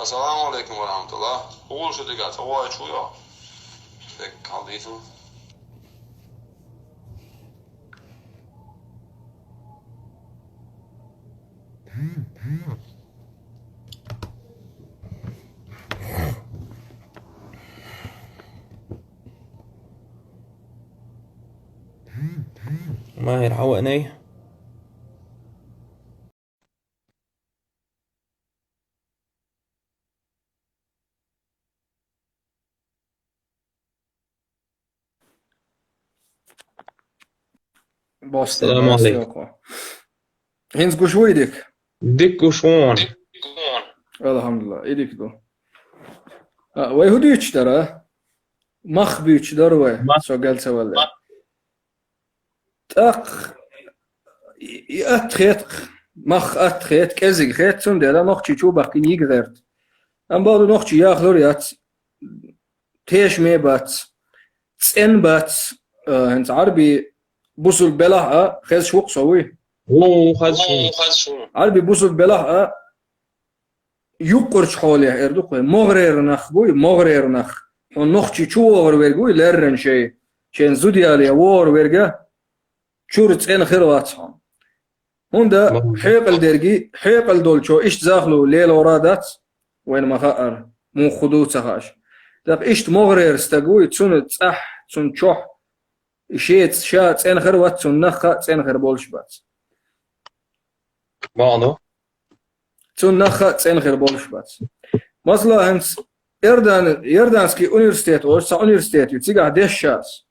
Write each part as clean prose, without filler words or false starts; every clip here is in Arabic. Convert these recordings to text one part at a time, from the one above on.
Assalamu alaikum wa rahmatullah. Hoe zit ik uit? Hoe is het? Ja. Ik kan niet doen. ماهر عوقني. Basta, السلام basta عليكم. يقع. Hins go شويدك. ديك وشوان. الحمد لله. إيدك دو. ويهودي ترى مخ بيش دروه ما شغال سوالة. أخ أتخيت مخ أتخيت كذي خيت سند لا نخشي شو بقى يقدر. أم بعد نخشي ياخذ يات تيش مي بات تسن بات هنت عربي بوصل بلاه خذ شوق سوي. هو خذ شو. عربي بوصل بلاه يقرش حوله إردوخه مغرر نخ بوي مغرر نخ ونخشي شو ور ورجوي لرن شيء شين زودي عليه ور ورجا شورت إن خيرواتهم هوندا حيقل درجي حيقل دول شو إيش زاخلو ليل ورادات وين ما خقر مو خدود سخاش دق إيش مغرر استجوي تسون تصح تسون شح شيء شات إن خيروات تسون نخ إن خير بولش بات بعضه. تسون نخ إن خير بولش بات مثلا هنس يردانسكي universitet or sa universitet ju tiga deshas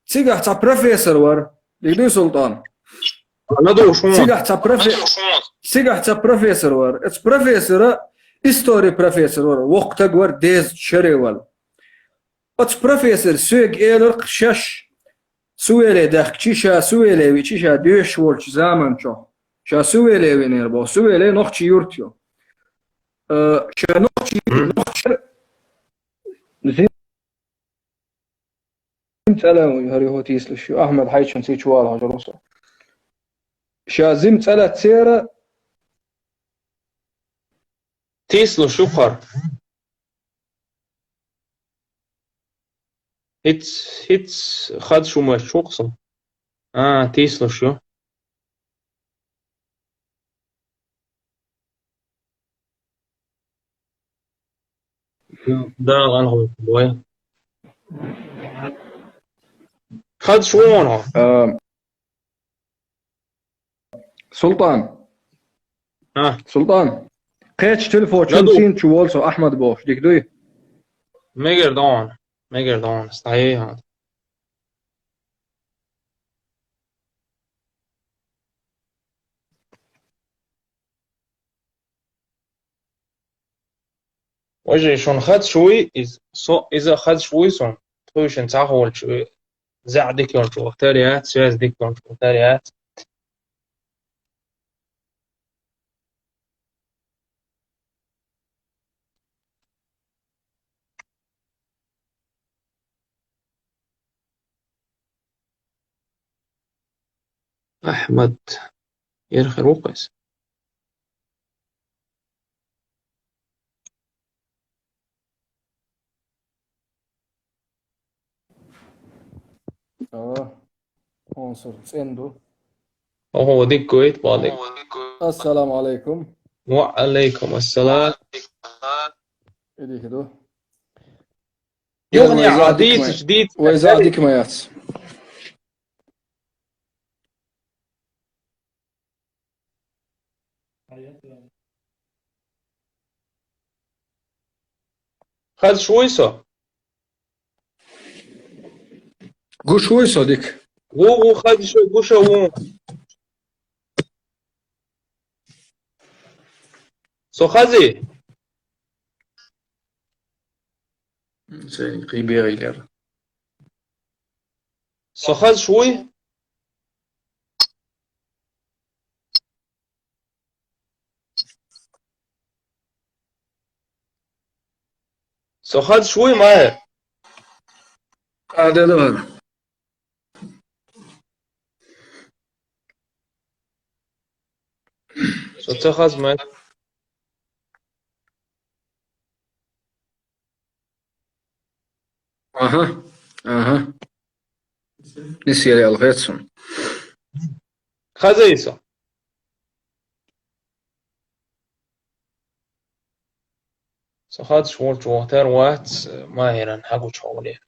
tiga ta professor war ligdu sultan ندو شوان. tiga ta professor war it's professor history professor war وقتك war ديز شري wal it's professor sög eler qshash suele dakh chisha suele wi chisha desh wol zaman cho sha suele wi nerbo suele noch chi yurtyo sha noch سلام هاري هو تيسل شو أحمد حيشن سي شوال هجروسا شازم سلا تسيرة تيسلو شقر. هيتس خد شو ما شوقصم. تيسلو شو. ده غنغو بوي. خد شوانها. سلطان ها سلطان قيتش تلفو ندو تشنسين شوال سو أحمد بوش ديك دوي ميجر دون صحيح هذا. وجه شون خد شوي إذا خد شوي صن تويش نتاخول شوي زع ديكلون شو اختاريات سياس ديكلون شو اختاريات. أحمد يرخي روقس. عنصر سندو وهو ديك كويت بالك. السلام عليكم وعليكم السلام. إديك دو يغني عاديت جديد ويزادك ما يات خد شويسة. قوش هو صديق وهو خد شو قوشة وو سو خزي سي قيبي غير سو خد شوي سو خد شوي ماهر. هذا هذا سو تخز ماهر اها نسي لي الغيتسون خزيسو så hade svårt att ta råt mer än hago chole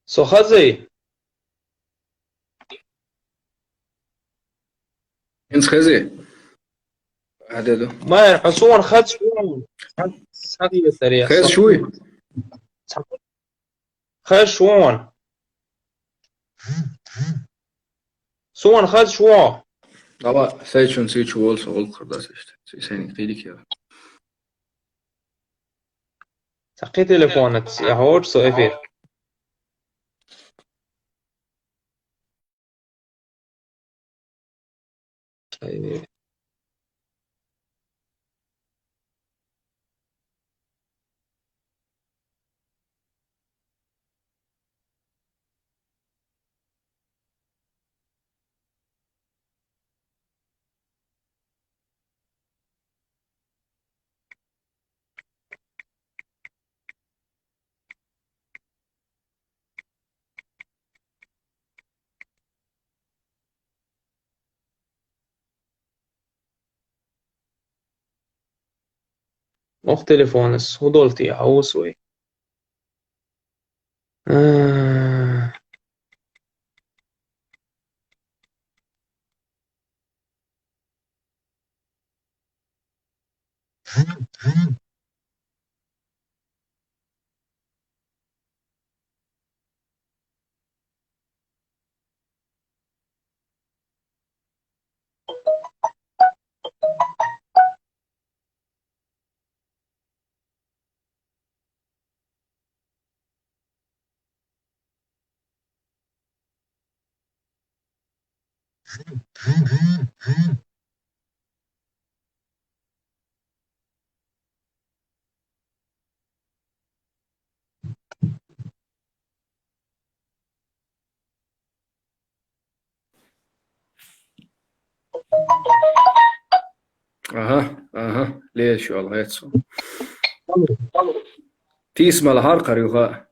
så خزي انت خزي عددو ما حصون خد شوون هذه الطريقة خز شوي خد شوون سوون خد شوون طبعا سيتشون سيتشو وولس اول قرداس işte سيني قيدك يا تقي تليفونت يا هور سو افير noch telefones hudolti hausui اها ليش والله يتسو تسمع الحرقة يوغا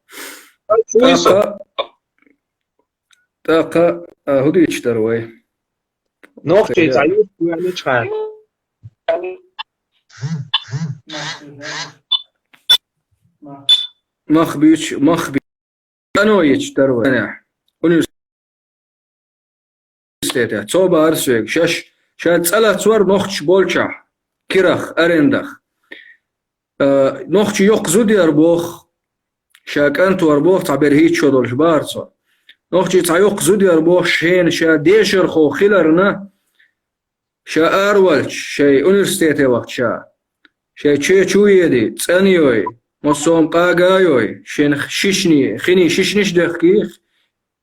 طاقة هدي يشتروي noch steht ayut yani çıkan مخبي أنا يشتروي أنا universitete صوب أرسويك شات سألت صور نخش بولشة كيرخ أرندخ نخش يوق زودي أربوخ شاك أنتو أربوخ تعبير هيت شودول شبارصو نخش تعيوق زودي أربوخ شين شا ديشر خو خيلرنا شا أرولش شاي universitete وقت شاي تشو يدي تسانيوي مصوم قاقايوي شين شيشني خيني شيشنيش دخكيخ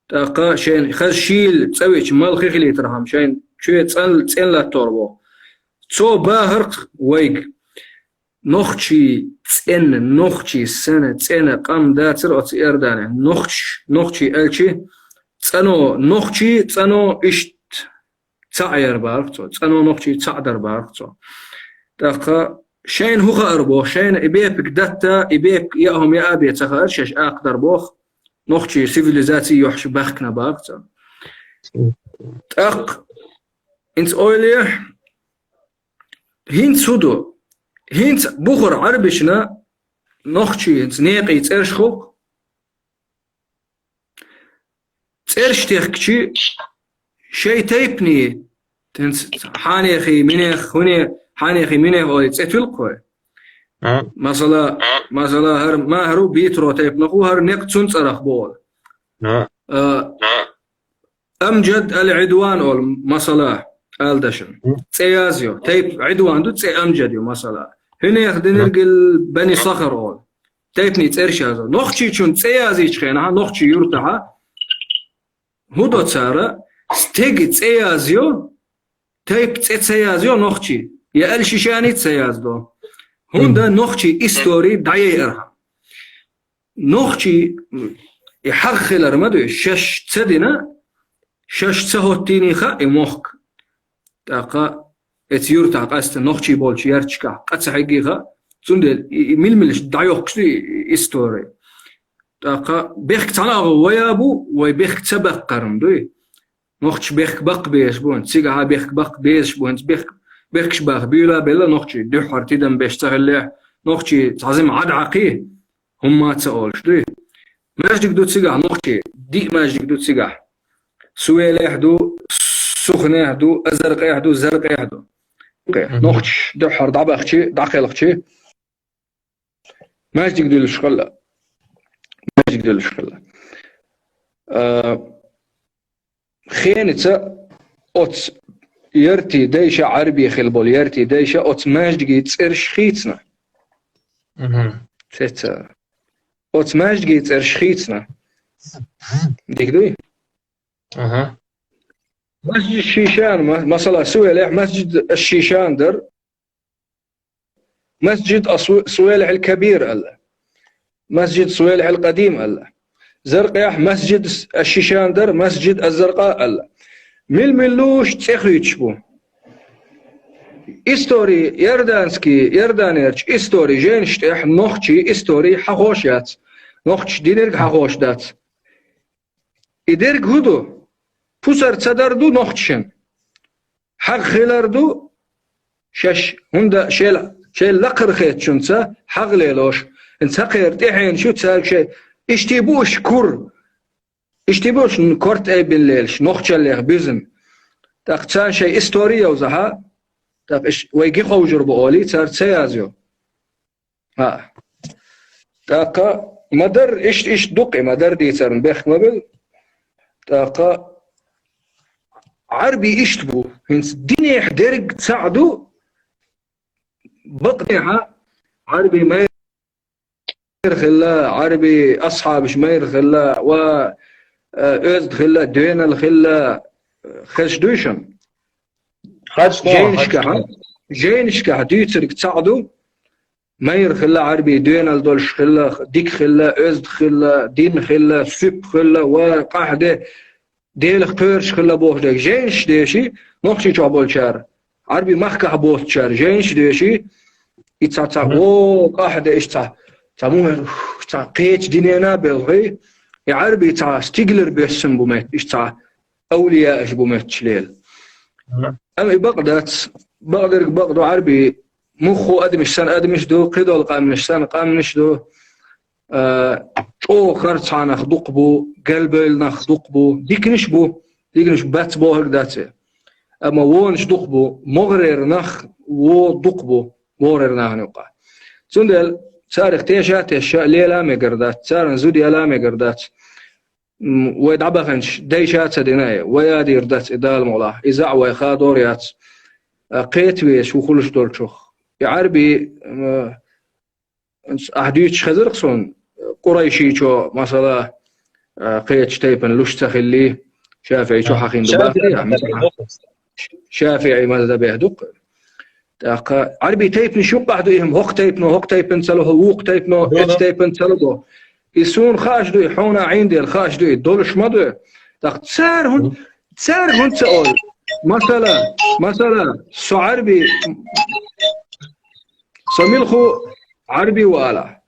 تاقا شين خز شيل تسويش مال خيخلي ترهم شين شوية تسأل لا توربو تسو باهرق ويق نخشي تسأن نخشي سنة تسأن قام داتر أو تسأردانه نخشي ألشي تسأنو نخشي تسأنو إشت تعير بارقتو تسأنو نخشي تعدر بارقتو تاقا شين هو أربو شين إبيبك داتا إبيبك يأهم يا أبي تخرشش أقدر بوخ نخشي سيفيليزاتي يوحش باخنا بارقتو تاق انت أولي هين سودو هين بخور عربشنا نخشي انت نيقي ترشخو ترش تخكشي شي تيبني تنس حانيخي منيخ هوني حانيخي منيخ أولي تتلقوي مثلا هر ما هرو بيترو تيب نخو هر نقصن صرخ بول أمجد العدوان أول مثلا ألدشن تيازيو تيب عدوان دو تي أمجديو مثلا هنا يخدن القل بني صخر أول تيبني ترش هذا نخشي شون تيازي شخينها نخشي يرتها هدو تسارة ستيج تيازيو تيب تيازيو نخشي يا الشيشاني تياز دو هوندا نخشي إستوري دايرها نخشي يحخل رمدو شش تسدنا شش تسهوتيني خا إموخك تاقا ات يورتا قاست نوخشي بولش يرتشكا قص حقيقة زندل ململش دايوخشتي استوري تاقا بيخ تناغو ويابو ويبيخ تسبق قرن دوي نوخش بيخ بق بيش بون تسيقا بيخ بق بيش بون بيخ شباخ بيلا بيلا نوخشي دحر تيدم بيش تغلي نوخشي تعزم عد عقيه هم ما تسألش دوي ماجدك دو تسيقا نوخشي دي ماجدك دو تسيقا سويل يحدو سخن يحدو أزرق يحدو زرق يحدو نوخش دحر دعبا اختي دعقيل اختي ماجدك دو الشغلة ماجدك دو الشغلة خينتا اوت يرتي ديشا عربي خلبول يرتي ديشا اوت ماجدك تسيرش خيتنا تيتا اوت ماجدك تسيرش خيتنا ديك دوي مسجد الشيشان مثلا سويلح مسجد الشيشان در مسجد سويلح الكبير الله مسجد سويلح القديم الله زرقيح مسجد الشيشان در مسجد الزرقاء الله ملوش تخريج بو استوري يردانيرش استوري جينشتح نوخشي استوري حقوشيات نوخش دينرق حقوش دات إدرق هدو پوسر تدردو نوخشن حق خيلاردو شش هندا شيل لقر خيت شنسا حق ليلوش انت قير تحين شو تسالك شيء اشتيبوش كور اشتيبوش كورت اي بالليلش نوخش اللي بيزن تاقتان شيء استوريا وزها تاق ويجي خوجر بقولي تار تسيازيو ها تاقا مدر اش دقي مدر ديتر بيخ مبل تاقا عربي اشتبو هنس ديني حدرق تساعدو بقنيها عربي ما يرخلا عربي أصحابش ما يرخلا و أزد خلا دوين الخلا خش دوشن جينشكا ديتر تساعدو ما يرخلا عربي دوين الدولش خلا ديك خلا أزد خلا دين خلا سب خلا وقاعدة ديل قرش خلا بوش ديك جينش ديشي نوخشي تعبول شار عربي مخكح بوش شار جينش ديشي يتسع او قاعدة ايش تمام قيت دينينا بالغي عربي تاع ستيغلر بيسم بومت ايش تاع اولياء ايش بومت شليل اما بقدر عربي مخو ادمش سن ادمش دو قيدول قامنش سن قامنش دو او خرص نخدق بو قلبل نخدق بو ديكنش بات بو هكذا اما وونش دق بو مغرر نخ و دق بو مغرر نخ نوقع سندل تاريخ تيشا ليلا مقردات تارن زودي لا مقردات ويدعبخنش ديشات ديناي ويادي ردات ادال مولا ازع ويخادوريات قيت ويش وخلش دولشوخ عربي احديتش خزرقسون قريشي شو مثلا قيت تيبن لوش تخلي شافعي شو حقين شافعي ماذا بيهدق عربي تيبن شو بعدو يهم هوك تيبن سلو هوق تيبنو اتش تيبن سلو يسون خاش دو يحونا عندي الخاش دو يدولش مدو تسار هون تقول مثلا سو عربي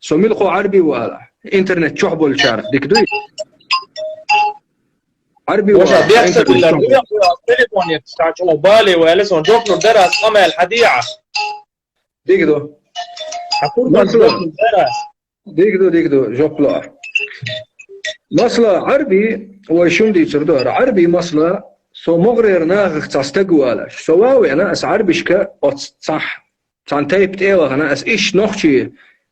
سميلخو عربي وآلا انترنت شحبو الشارع ديك دوي عربي وآلا بيحسب التليفون يتستعج موبالي ويلسون جوكلو درس أما الحديعة ديك دو ديك دو جوكلو مصلا عربي ويشون دي تردور عربي مصلا سو مغرر ناغخ تستقوالا سواوي أنا أس عربشكا صح تان تيب تيوغ أنا أس إيش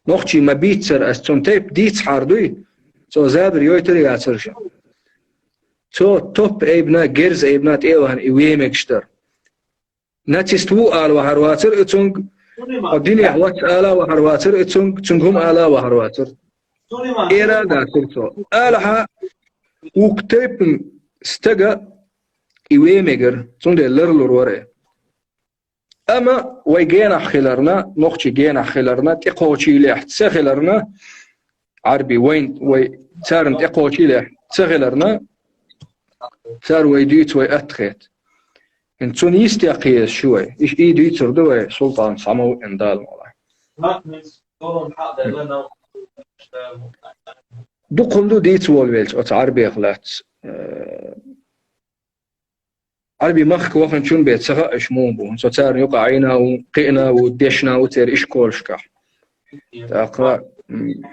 نوخشي ما بيتسر أس تون تيب ديتس حاردوي سو زابر يويتري ياتسرشا سو توب ايبنا جيرز ايبنا تيوغن إيويمك شتر ناتستو آل وحرواتر اتونغ الدنيا حوات آلا وحرواتر اتونغ تنغم آلا وحرواتر إيرا داتر سو آلها وكتيب استقى إيويمكر تون لرلور وري أما ويجينا خلرنا نقطة جينا خلرنا تقوشي لح تسخلرنا عربي وين تارن تقوشي لح تسخلرنا تار ويديت ويأتخيت انتون يستيقظ شوي ايش ايدو يتردو سلطان صمو اندال مولا دقلدو ديت وولويلت ات عربي اخلات عربي مخك وفن شون بيت سخا اش موبو سوتار يقع عينا وقينا وديشنا وتر ايش كولشكا تاقا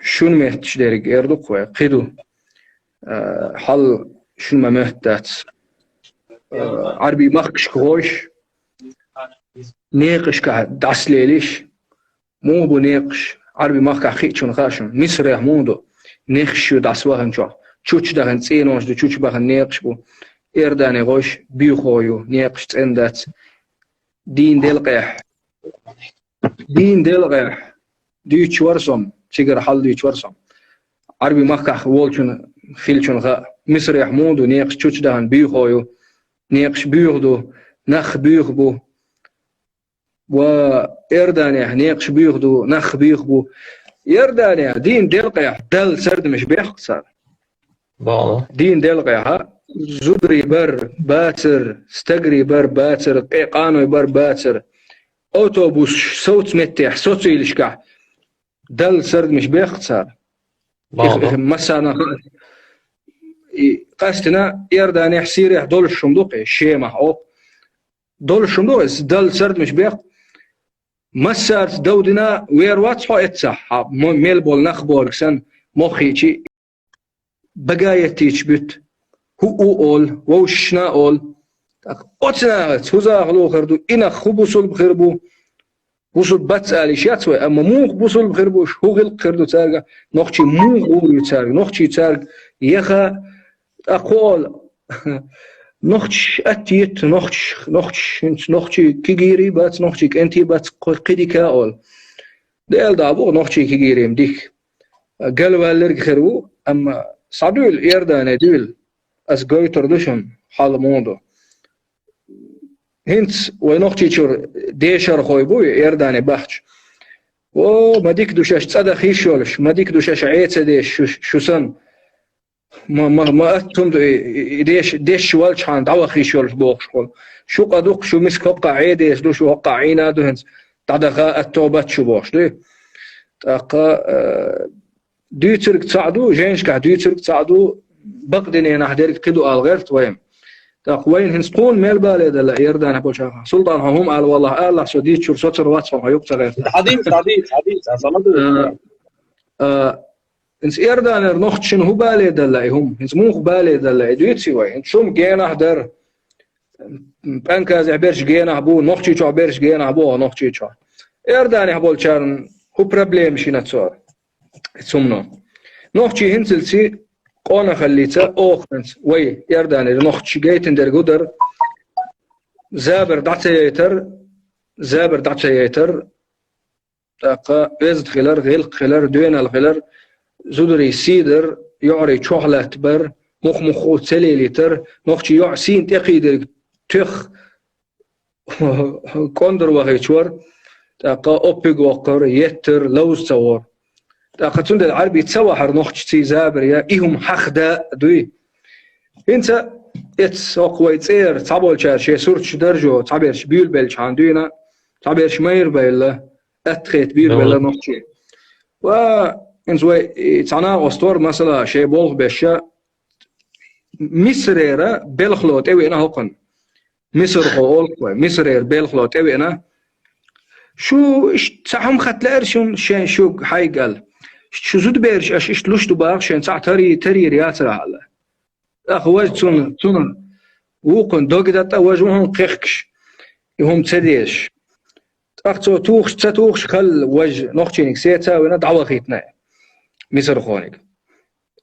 شون مهتش ديرك اردوك قيدو حل شون ما مهتات عربي مخكش كوش نيقش كه دعس ليليش موبو نيقش عربي مخك خيتشون خاشم مصر يحمودو نيقش دعس وهن شو تشوش دهن تسينوش دو تشوش بهن نيقش بو إرداني غوش بيخويو نيقش تندات دين دلقيح ديوش ورسم سيجر حل ديوش ورسم عربي مخك وولشون خيلشون خا مصر يحمودو نيقش تشوش دهن بيخويو نيقش بيخدو نخ بيخبو وإرداني نيقش بيخدو نخ بيخبو إرداني دين دلقيح دل سرد مش بيخسر دين دلقيح زدري بر باتر استقري بر باتر قيقانو بر باتر أوتوبوس صوت متح صوت يلشكح دل سرد مش بيخسر مثلا قاستنا إرداني حسيري دول الشمدوق شيمة أو دول الشمدوق دل سرد مش بيخ مسارت دودنا وير واتحو اتسح ميلبول نخبور سن مخيتي بقايتيش بيت هو أول ووشنا أول أتنا تزا غلو خردو إنا خبوصل بخربو وصل بتسألي شاتوي أما مو خبوصل بخربوش هو غلق خردو تارجع نختي مو غوري تارج نختي تارج يخا أقول نختش أتيت نختش كيجيري بات نختش أنتي بات قدي كأول ده دابو نختش كيجيري مديك قالوا اللي خربو أما صدول إيردان دول as go tradition حال موضوع هنت ونختي شر ديشر خويبو إيردان بحش وما ديك دوشاش تصدق خيشولش ما ديك دوشاش عيت ديش شو سن ما أتم ديش والش عن دعوة خيشولش بوخش خل شو قدوق شو مسك وقع عيديس دو شو وقع عينا دو هنت تعدغا التوبات شو بوخش دي تاقا ديترك تصعدو جينش كه ديترك تصعدو بقدني أنا حديرك قدو الغيرت وين تقوين هنسقون ميل بالي دل إيردان بوشها سلطان هم قال والله الله سوديت شو سطر واتساب هيوقت غير حديث إنس إيردان نخت شنو هو بالي دل هم هنس مو بالي دل ديتسي وين هنس شوم جينا هدر بانكاز عبرش جينا بو نختي شو عبرش جينا بو نختي شو إيردان هبول شارن هو بروبليم شي نتصور سمنو نختي هنسلسي قونا خليته أوخنس وي يرداني نختش جيتن در قدر زابر دعتيتر تاقا بيزد خلر غلق خلر دوين الخلر زدري سيدر يعري شوحلة بر مخو تسلي لتر نختش يعسين تقيدر تخ كوندر وغيشور تاقا أوبيق وقر يتر لوز تصور تاقتون العربي تسوحر نختش تي زابر يا إيهم حخدا دوي إنت إتس أقوى تسير تعبول شار شيء سورتش درجو تعبيرش بيول بلش عندنا تعبيرش ماير بيلا أتخيت بيول بيلا نختشي وإنزوي تعنا أسطور مثلا شيء بولغ بشا مصريرة بلخلوت أوي أنا هقن مصر قول مصرير بلخلوت أوي أنا شو تسعهم ختلار شو حي قال شو زود بيرش اش تلوش دباغ شان ساعة تري رياسة على أخواج تون وقن دوغدات أواجههم قيخكش يهم تسديش أختو توخش خل وجه نختينك سيتا وينا دعوة خيتنا مصر خونك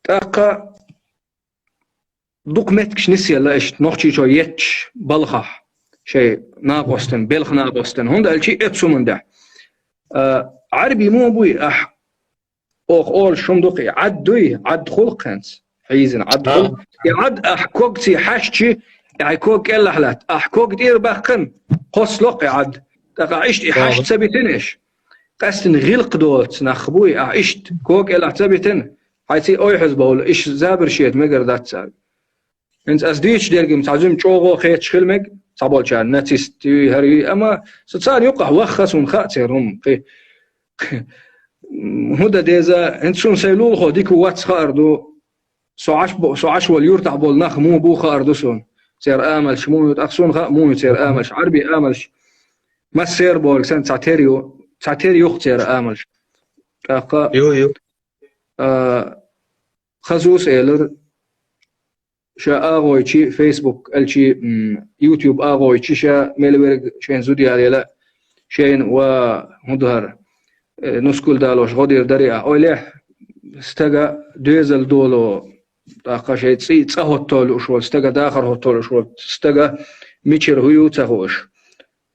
تاقا دوق متكش نسي الله إيش نختي شو يتش بلخح شيء ناقوستن بلخ ناقوستن هون ده الشيء إبسو من ده عربي مو أبوي أوخ أول شمدوقي عد خلقنس حيزن عد خلق عد أحكوك تي حشتي أحكوك إلا حلات أحكوك دير بخن قص لقي عد تقعشت حشت سبيتنش قاستن غلق دوت نخبوي عشت كوك إلا سبيتن حيتي أوي حزبول إيش زابر شيت مقر ذات ساب أنت أسديش ديرجم تعزم شوغو خيت شخلمك صابول شان ناتيستي هري أما صار يقع وخس خاترهم هدا ديزا انت شون سيلول خو ديكو واتس خاردو سو عش واليورتع بول نخ مو بو خاردو سون سير آمل شمو يتأخسون خا مو يصير آملش عربي آملش ما سير بول سان تعتيري يختير آملش كاقا يو خزوس إيلر شا آغويتشي فيسبوك الشي يوتيوب آغويتشي شا ميلبرغ شين زودي على شين ومدهر نسكول دالوش غدير دريا أوليه استجا دوزل دولو داخل شيء تصهو تولو شو استجا داخل هو تولو شو استجا ميشر هيوتا هوش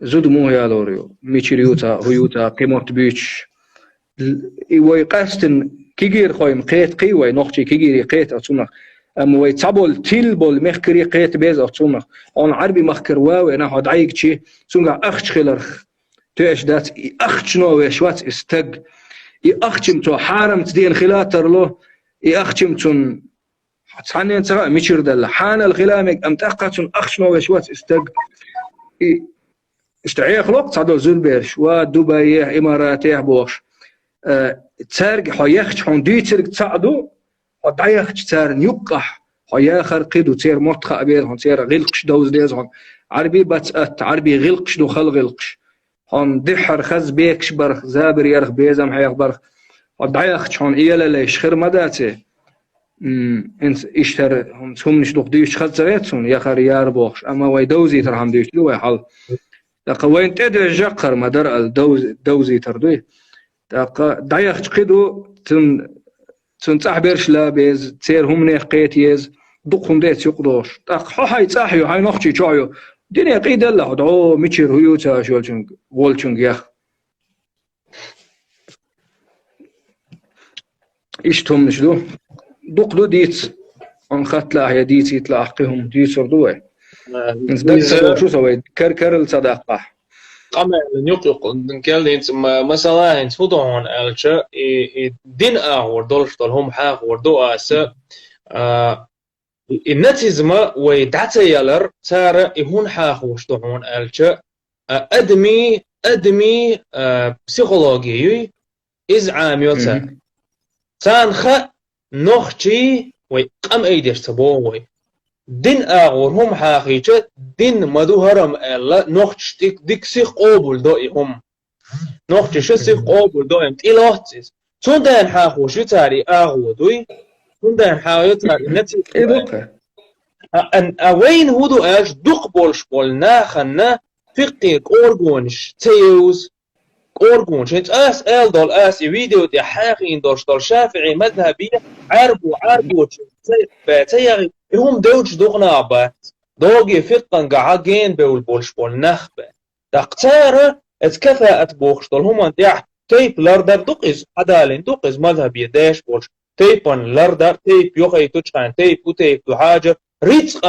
زود مو يا لوريو ميشر هيوتا قيمت بيتش ويقاستن كيجير خويم قيت قيوي نقطي كيجير قيت أتصنع أم ويتابول تيلبول مخكري قيت بيز أتصنع أنا عربي مخكر واو أنا هاد عيق شيء سونع أخش خلرخ تيش دات أخش نوع شوات استج أخشم تو حارم تدين خلاتر له أخشم تون حتحني أنت ميشر دل حان الخلامك أم تأقتون أخش نوع شوات استج استعيق خلق صادو زلبيرش ودبي إماراتي بوش تسارق حياخش حون ديترك تصعدو ودعيخش تسار نيقح حياخر قيدو تسير مرتخ أبيض هون تسير غلقش دوز ديز هون عربي بتأت عربي غلقش دو خل غلقش هون دحر خز بيكش برخ زابر يرخ بيزم حياخ برخ ودعيخش هون إيلا ليش خير مداتي انت اشتر هم سمنش دوق ديش خز زغيتسون ياخر يار بوخش أما وي دوزي ترهم ديش دو حل لقوين تدري جقر مدر الدوزي تردوي دعيخ قيدو تنصح بيرش لا بيز تسير هم نقيت يز دقهم ديت يقدوش هاي تصاحيو هاي نخشي شويو دنيا قيد الله دعو ميشير هيوتا شولشنج وولشنج يخ إيشتهم نشدو دقدو ديت انخت لا هي ديت يتلاقيهم ديت سردوه نزدك شو سويت كركر الصداقة أما نيوك نكال إنت مثلا إنت فضون ألشة دين أغور دولش دولهم حاغور دو أسا النتيزما ويدعتي يلر سارة يهون حاغوش دون ألشة أدمي بسيكولوجي إز عاميوتا سانخ نوخشي ويقام أيديش تبووي دين أغور هم حاقيقة دين مدو هرم ألا نوخش ديك سيخ قوبل دوئهم نوخش سيخ قوبل دوئهم تيلوهتز تون دين حاقوش يتاري أغور دوي تون دين حاقو يتاري نتي أن أوين هدو أش دوق بولش بول ناخنا فقيق أورغونش تيوز أورغونش انت أس أل دول أس فيديو دي حاقين دولش دول شافعي مذهبية عربو تيغي هم دوج دوغنا بات دوغي فقن قاعدين بول بولش بول نخبة تقتار اتكفاءت بوخش دول هم انتيح تيب لردر دوقز عدالين دوقز مذهب يداش بولش تيبان لردر تيب يوخي تجخان تيب وتيب دو حاجة ريتق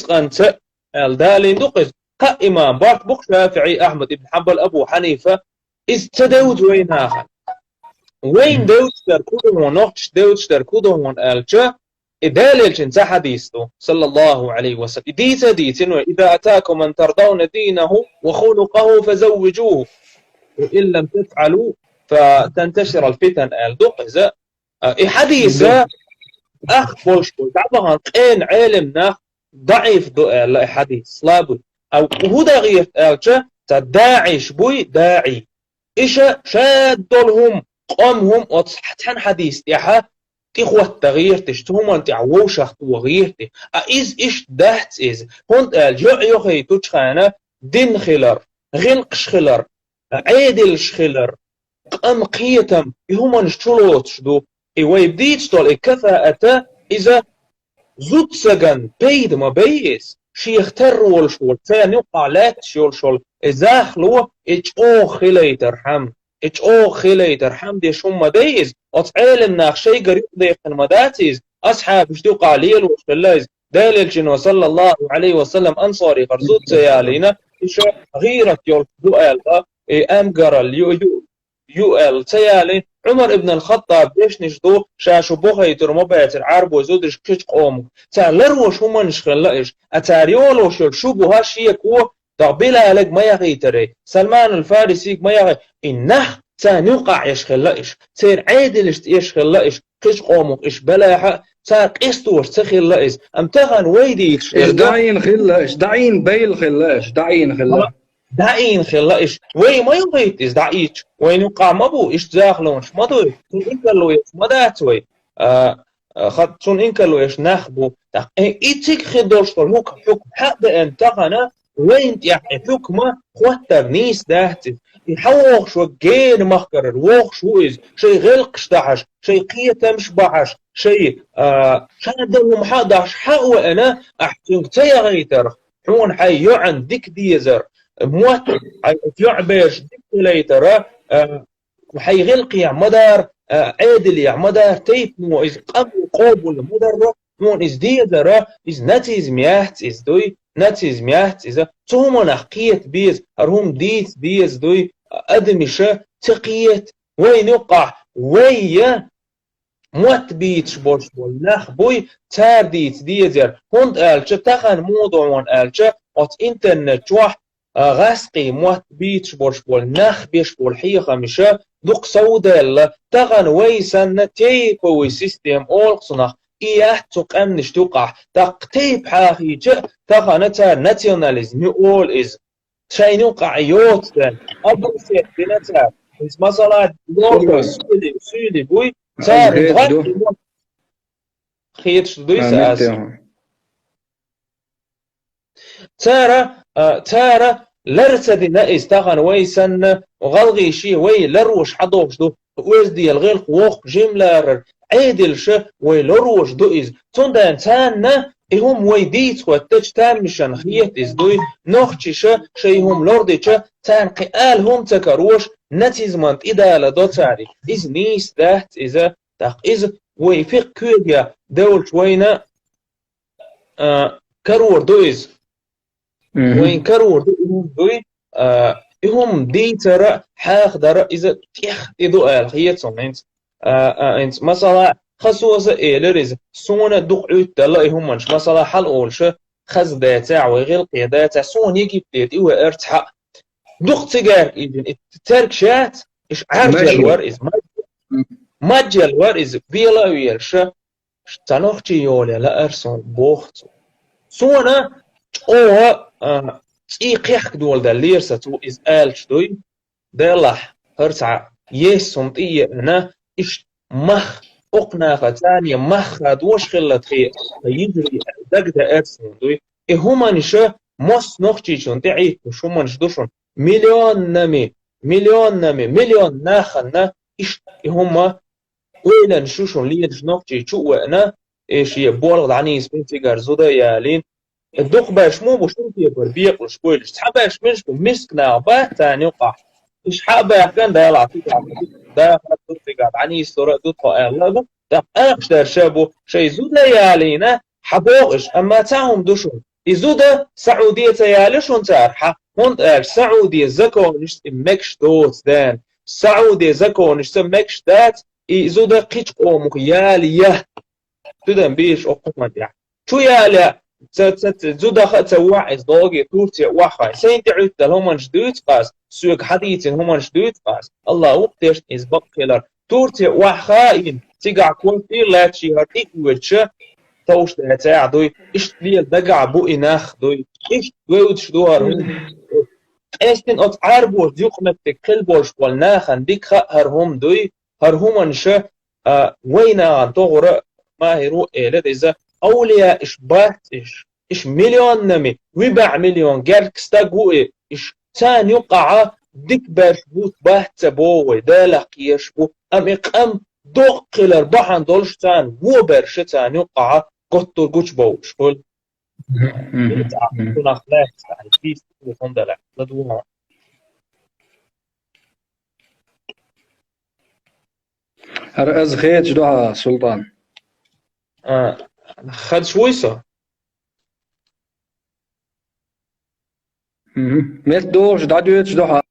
انت الدالين دوقز قا إمام بارت بوخ شافعي أحمد ابن حنبل أبو حنيفة إز تدوج وين آخر وين دوج تركوده ونوخش دوج تركوده ونالجا إدالة جنس حديثه صلى الله عليه وسلم ديت إذا أتاكم من ترضون دينه وخلقه فزوجوه وإن لم تفعلوا فتنتشر الفتن الدقزة حديثة أخ بولشبول طبعا قين علمنا ضعيف الحديث لابد أو هو دغير ألجا تداعش بوي داعي إيشا شادلهم قامهم وتصحتن حديث يحا إخوة تغيير تشتهم أنت عوشة وغيرتي إيش دهت هون الجوع يخي تجخانا دين خلر غلقش خلر عيدلش خلر قام قيتم يهما نشتلوت شدو ويبديت طول كفاءة إذا زود سجن بيد ما بيس شيخ ترول شول ثاني وقالات شول إذا خلوه إيش أو خلي ترحم دي شو مدايز أتعلم ناخ شيء قريب ذي المداتيز أصحاب شدو قاليل وشلايز دالل جنو صلى الله عليه وسلم أنصاري قرزوت سيالينا إيش غيرت يول دو ألغا أم قرال يو UL تيالين عمر ابن الخطاب ليش نشدو شاشو بوخي ترمبات العرب وزودش كش قوم تا لروش هما نشخلقش اتاريولو شو بوها شيكو تقبيلها لك ما يغي تري سلمان الفارسي ما يغي إنه تا نوقع يشخلقش تير عادل يشخلقش كش قومك إش بلاحة تا قستوش تخلقش أم تغن ويديش إيش داعين خلاش داعين بيل خلاش داعين خلاش داعين خلاش وي ما يبيت إز داعيش وين يقع مبو إش زاخلونش ما دوي تون إنكالو يش ما داتوي خد تون إنكالو يش نخبو إيتيك خدوش طول حكم حق بأن تغنى وين يعني حكمة خوتر نيس داهتي يحوغ شو جين مخكر ووغ شو إز شي غلقش دعش شي قية مش بعش شي شادهم حداش حق أنا أحسن تيا غيتر حون حي يعن ديك ديزر موت يعبش ديك ليتر وحي غلق يا مدار عادل يا مدار تيب مو إز قبل قابل مدر مون إز ديزر إز نتيز مياهت إز دوي نتيز مياهت إذا تومن أحقيت بيز أرهم ديت بيز دوي أدمشة تقيت وين يقع ويا موت بيتش بوش بول نخ بوي تار ديت ديزر هند ألشة تخن موضوعون ألشة أت إنترنت جوح غاسقي موت بيتش بوش بول نخ بيش بول حيخة مشة دوق سودال تخن ويسن تيبوي سيستم أولقصنخ إيه تقامنش توقع تقتيب حاخيجة تخانتا ناتيوناليزم أول إز شاين يوقع يوتن أبوسيت بنتا إز مثلا لوغو سيلي بوي تار دغاك خيتش دوي ساس تارا لرسدي نائز تغن ويسن وغلغي شي وي لروش حضوش دو ويزدي الغلق ووق جملة عادل شه ويلروش دو إز تندان تانا إهم ويديت واتج تام مشان خيت إز دوي نوخشي شه شيهم لوردي شه تان قيال هم تكروش نتيزمنت إذا لدو تاري إز نيس دهت إذا تاق إز ويفق كوية دول شوينا كرور دو إز وين كرور دو إهم دوي إهم ديتر حاخدر إذا تيخ إذو آل خيت صمنت انت مثلا خصوصا إيلرز سونا دقعوت تلا هم منش مثلا حل أولش خز داتا وغير قيادات سون يجيب تيتي وارتحق دق تجار إذن التركشات إيش عرجل ورز مجل ورز بيلا ويرش تنوختي يولي لا أرسون بوخت سونا أو إيقيح دول دا ليرسة إز آلش دوي دالح هرتع يسوم تيه أنا إيش مخ أقناقة ثانية مخ دوش خلت خير يجري دقدة أرسن دوي هما نشا مص نختيشون تعيك وشو ما نشدوشون مليون ناخنا إيش هما ويلا نشوشون ليش نختيشو وأنا إيش يبولغ عني سبنتيجر زودا يالين الدق باش مو بوشون تيبر بيقلش كويلش تحباش منش مسكنا بات ثاني وقع إيش حابة كان ده يلعطيك ده خدت قاعد عني صورة دوت قائل ده أقدر شابو شيء زود ليالينا حبوغش أما تاهم دوشون إزودة سعودية تيالش ونتارحة هون سعودية زكونش مكش دوت دان سعودية زكونش مكش دات إزودة قيش قومك ياليه تدن بيش أقوم يعني شو ياليه زودا خدت واعز ضوغي تورتي واخا سين تعود لهم جديد قاس سوق حديث هم جديد قاس الله وقتش از بقلر تورتي واخاين تيقع كون في لا شي هرتيك وجه توش تاع دوي ايش لي دقع بو اناخ دوي ايش دوش دوار استن ات عربو ديقمت كلبوش والناخ ديك هرهم دوي هرهم انش وينا دغره ما هيرو اله اذا أولياء إش بات إش مليون نمي ويبع مليون قالك استقوي إش تان يقع ديك باش بوت بات بوي دالق يشبو أم إقام دوق الأربعة دولش تان وبرش تان يقع قطر قوش بوش قول يتعقلون أخلاق يعني فيس تليفون دلع لدوها هرأز خيت جدوها سلطان خد شويسة ميت دوش دعوت جدوها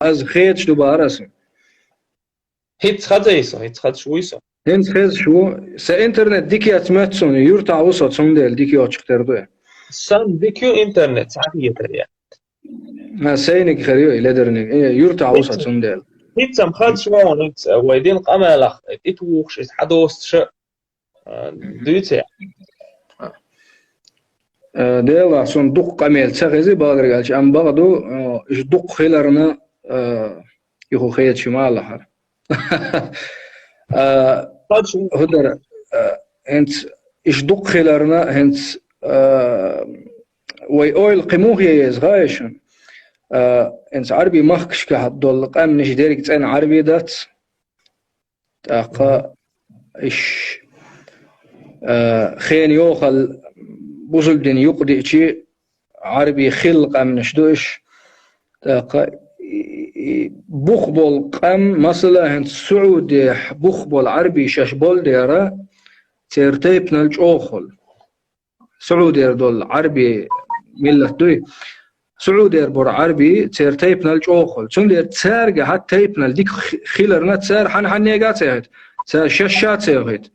از خیت دوباره است هيت خديسو هيت خد شويسو هنس خیز شو س اینترنت دیکی اتمتسون یورتا وسط سوندل دیکی آچک تردوه سان ديكيو انترنت ساعتية تريا ما سينك خريو إلى يورتا وسط سوندل هيت سم خد شوون هيت ويدين قمالخ هيت وخش حدوست ش دويتي ديلا سون دوق قميل تسغزي باغر قالش ام بغدو اش دوق خيلرنا يخو خيت شمال لحر خد شو هدر انت اش دوق خيلرنا انت وي اويل قموه يزغايشن انت عربي مخكش كهدول قام نش ديرك تسان عربي دات تاقا اش خين يوخل بوصل دين يقضي شيء عربي خلق أم نشدوش بخبل قم مثلا هند سعودي بخبل عربي شاشبول ديرا تيرتيب نلج أوخل سعودي دول عربي ملة دوي سعودي بور عربي تيرتيب نلج أوخل ثم دير تسارق حتى تيب نل ديك خيلرنا تسار حن نيجات سيهت تسار شاشات سيهت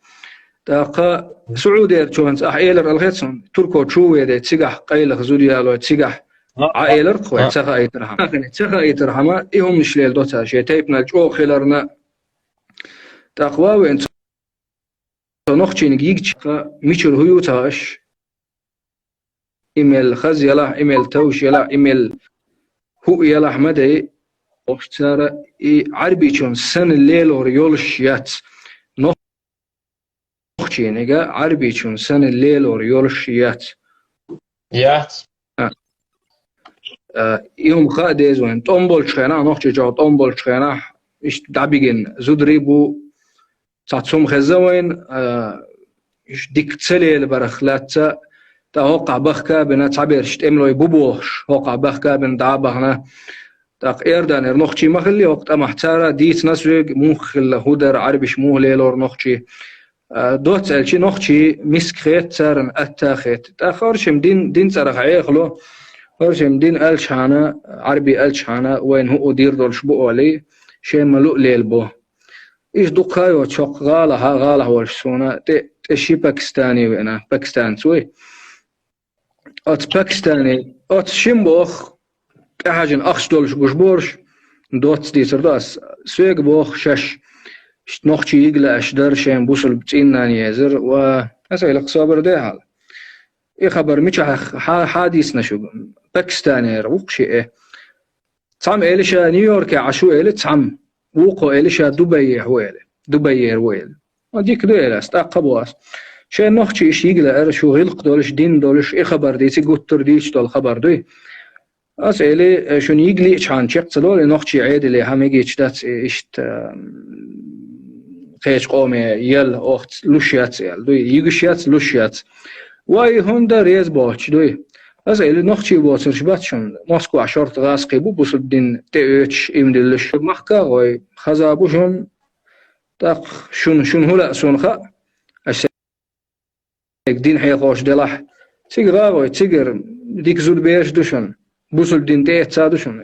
تاقا سعودي تشوفنس أحيلر الخيتسون تركو تشوي ده تسيجح قيل خزودي على تسيجح عائلر خوي تسخا يترحم تسخا يترحم إيهم نشليل دوتا شيء تيبنا جو خيلرنا تقوى وين نخشين جيج ميشر هيو تاش إيميل خز يلا إيميل توش يلا إيميل هو يلا أحمد أختار عربي شون سن الليل وريولش يات نيجا عربي شون سن الليل وريولش يات يات يوم خادز وين طنبول شخنا نخش جا طنبول شخنا إيش دعبيجن زودريبو تعتصم خزوين إيش ديك تسليل برخلات تهوقع بخكا بنا تعبيرش تملوي بوبوش هوقع بخكا بن دعبهنا تاق إيردان نخشي مخلي وقت محتارة ديت نسوق مخل هودر عربيش مو ليلور نخشي دوت الشي نخشي مسك خيت سارن أتاخيت تأخرشم دين سرخ عيخلو خرشم دين ألشانا عربي ألشانا وين هو دير دول شبو علي شيء ملوء ليل بو إيش دقايو تشوق غالها والشونا تشي باكستاني وينا باكستان سوي أت باكستاني أت شمبوخ كحاجن أخش دولش بوشبورش دوت دي سرداس سويق بوخ شش نخشي يقلع أشدر شين بوصل بتينا نيزر وأسأل القصابر ده حال إيه خبر مش حادث نشوف باكستاني وقشي إيه تعم إليشا نيويورك عشو إلي تعم وقو إليشا دبي هويل دبي هويل وديك دويل استقبواس شين نخشي إيش يقلع شو غلق دولش دين دولش إيه خبر ديتي قطر ديش دول خبر دوي أسألي شون يقلي إيش عن شيء تصلوا نخشي عيد اللي هم يجي إيش إيش خيش قومي يل أخت لوشيات يل دوي يجشيات لوشيات واي هوندا ريز باتش دوي أسألي نخشي باتش شباتشون ماسكو عشرة غاز قيبو بوصل بدين تأتش إمدلش محكا واي خزابوشون تاق شون هلا سونخا أشياء دين حيقوش دلح تيجر واي تيجر ديك زود بيش دوشون بوصل بدين تأت سادوشون